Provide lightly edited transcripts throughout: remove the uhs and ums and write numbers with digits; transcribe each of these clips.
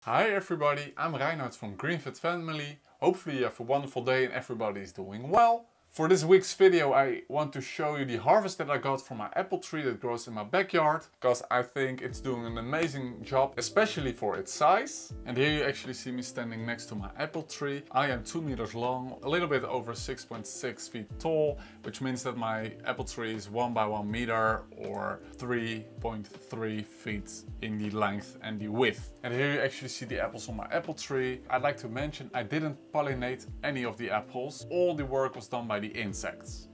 Hi everybody, I'm Reinhard from Greenfit Family. Hopefully you have a wonderful day and everybody is doing well. For this week's video I want to show you the harvest that I got from my apple tree that grows in my backyard, because I think it's doing an amazing job, especially for its size. And here you actually see me standing next to my apple tree. I am 2 meters long, a little bit over 6.6 feet tall, which means that my apple tree is 1 by 1 meter or 3.3 feet in the length and the width. And here you actually see the apples on my apple tree. I'd like to mention I didn't pollinate any of the apples. All the work was done by the insects.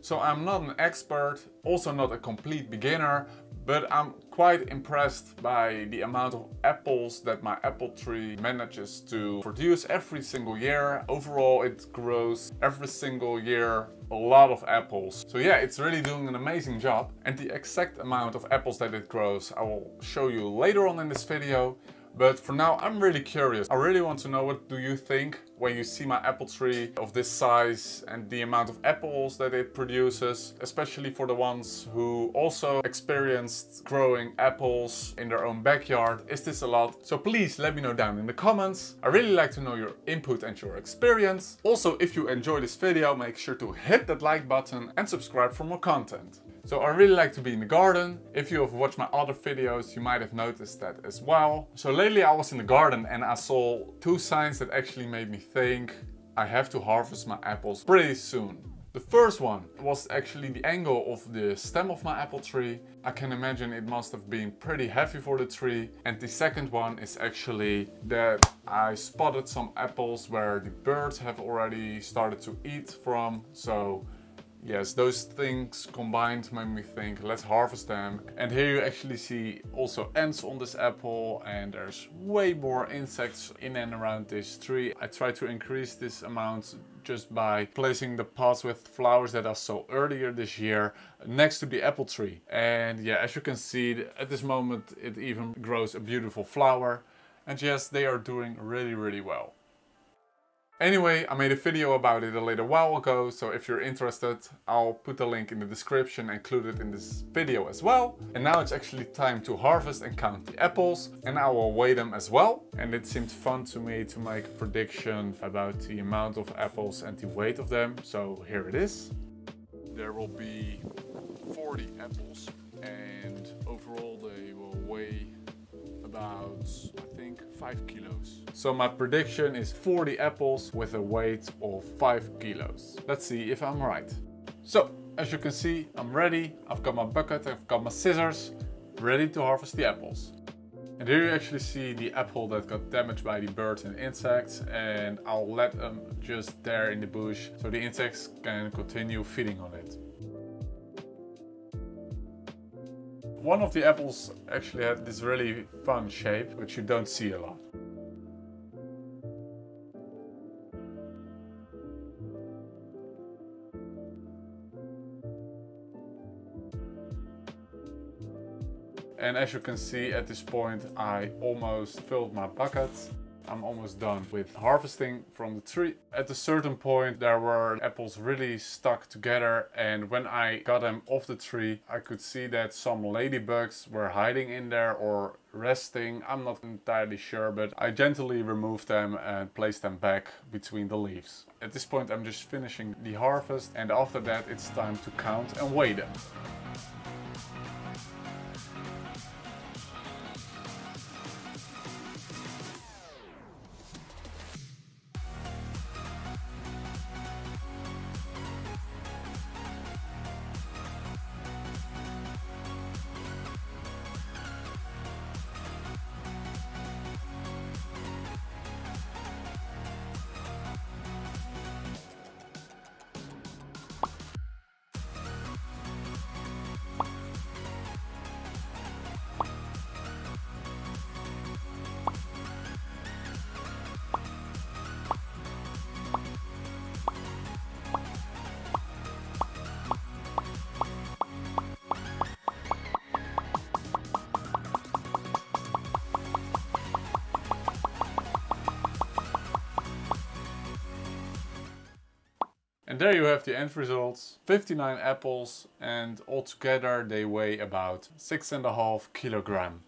So I'm not an expert, also not a complete beginner, but I'm quite impressed by the amount of apples that my apple tree manages to produce every single year. Overall it grows every single year a lot of apples. So yeah, it's really doing an amazing job. And the exact amount of apples that it grows I will show you later on in this video. But for now, I'm really curious. I really want to know, what do you think when you see my apple tree of this size and the amount of apples that it produces, especially for the ones who also experienced growing apples in their own backyard. Is this a lot? So please let me know down in the comments. I really like to know your input and your experience. Also, if you enjoy this video, make sure to hit that like button and subscribe for more content. So I really like to be in the garden. If you have watched my other videos, you might have noticed that as well. So lately I was in the garden and I saw two signs that actually made me think I have to harvest my apples pretty soon. The first one was actually the angle of the stem of my apple tree. I can imagine it must have been pretty heavy for the tree. And the second one is actually that I spotted some apples where the birds have already started to eat from. So yes, those things combined made me think, let's harvest them. And here you actually see also ants on this apple, and there's way more insects in and around this tree. I tried to increase this amount just by placing the pots with flowers that I saw earlier this year next to the apple tree. And yeah, as you can see, at this moment it even grows a beautiful flower. And yes, they are doing really well. Anyway, I made a video about it a little while ago, so if you're interested, I'll put the link in the description and include it in this video as well. And now it's actually time to harvest and count the apples, and I will weigh them as well. And it seemed fun to me to make a prediction about the amount of apples and the weight of them, so here it is. There will be 40 apples, and overall they will weigh about, I think, 5 kilos. So my prediction is 40 apples with a weight of 5 kilos. Let's see if I'm right. So, as you can see, I'm ready. I've got my bucket, I've got my scissors, ready to harvest the apples. And here you actually see the apple that got damaged by the birds and insects, and I'll let them just there in the bush so the insects can continue feeding on it. One of the apples actually had this really fun shape, which you don't see a lot. And as you can see, at this point I almost filled my bucket. I'm almost done with harvesting from the tree. At a certain point there were apples really stuck together, and when I got them off the tree I could see that some ladybugs were hiding in there or resting. I'm not entirely sure, but I gently removed them and placed them back between the leaves. At this point I'm just finishing the harvest, and after that it's time to count and weigh them. And there you have the end results. 59 apples, and altogether they weigh about 6.5 kilograms.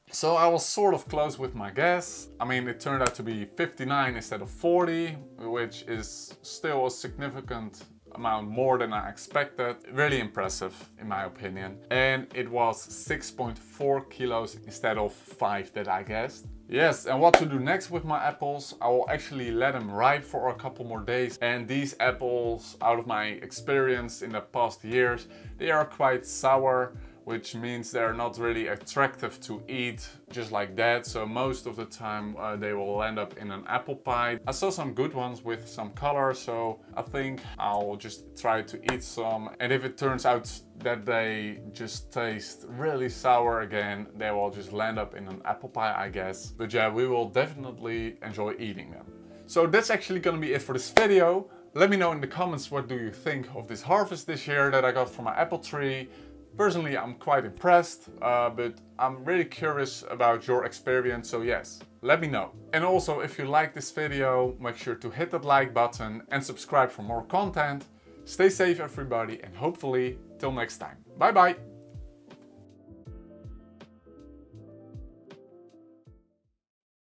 So I was sort of close with my guess. I mean, it turned out to be 59 instead of 40, which is still a significant amount more than I expected. Really impressive in my opinion. And it was 6.4 kilos instead of 5 that I guessed. Yes, and what to do next with my apples? I will actually let them ride for a couple more days. And these apples, out of my experience in the past years, they are quite sour, which means they're not really attractive to eat just like that. So most of the time they will end up in an apple pie. I saw some good ones with some color, so I think I'll just try to eat some. And if it turns out that they just taste really sour again, they will just land up in an apple pie, I guess. But yeah, we will definitely enjoy eating them. So that's actually gonna be it for this video. Let me know in the comments, what do you think of this harvest this year that I got from my apple tree. Personally, I'm quite impressed, but I'm really curious about your experience, so yes, let me know. And also, if you like this video, make sure to hit that like button and subscribe for more content. Stay safe everybody, and hopefully till next time. Bye bye!